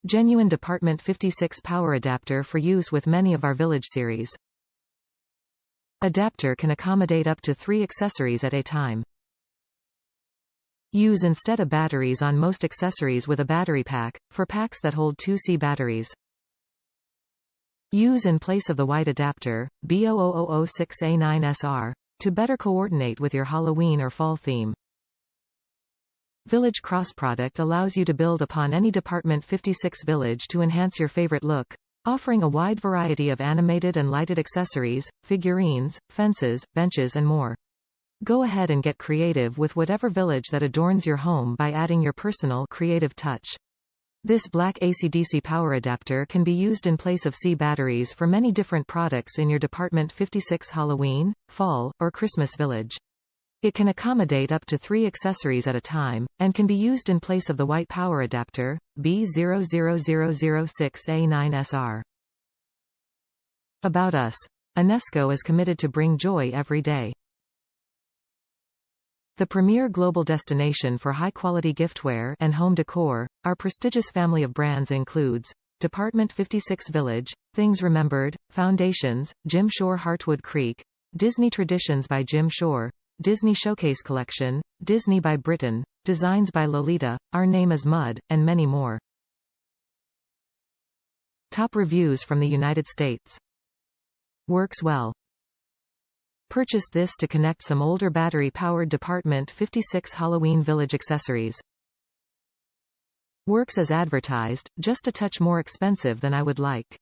Genuine Department 56 power adapter for use with many of our Village series. Adapter can accommodate up to 3 accessories at a time. Use instead of batteries on most accessories with a battery pack, for packs that hold 2C batteries. Use in place of the white adapter, B00006A9SR, to better coordinate with your Halloween or fall theme. Village Cross product allows you to build upon any Department 56 village to enhance your favorite look, offering a wide variety of animated and lighted accessories, figurines, fences, benches and more. Go ahead and get creative with whatever village that adorns your home by adding your personal creative touch. This black AC/DC power adapter can be used in place of C batteries for many different products in your Department 56 Halloween, fall, or Christmas village. It can accommodate up to 3 accessories at a time, and can be used in place of the white power adapter, B00006A9SR. About us. Enesco is committed to bring joy every day. The premier global destination for high-quality giftware and home decor, our prestigious family of brands includes Department 56 Village, Things Remembered, Foundations, Jim Shore Heartwood Creek, Disney Traditions by Jim Shore, Disney Showcase Collection, Disney by Britton, Designs by Lolita, Our Name is Mud, and many more. Top reviews from the United States. Works well. Purchased this to connect some older battery-powered Department 56 Halloween Village accessories. Works as advertised, just a touch more expensive than I would like.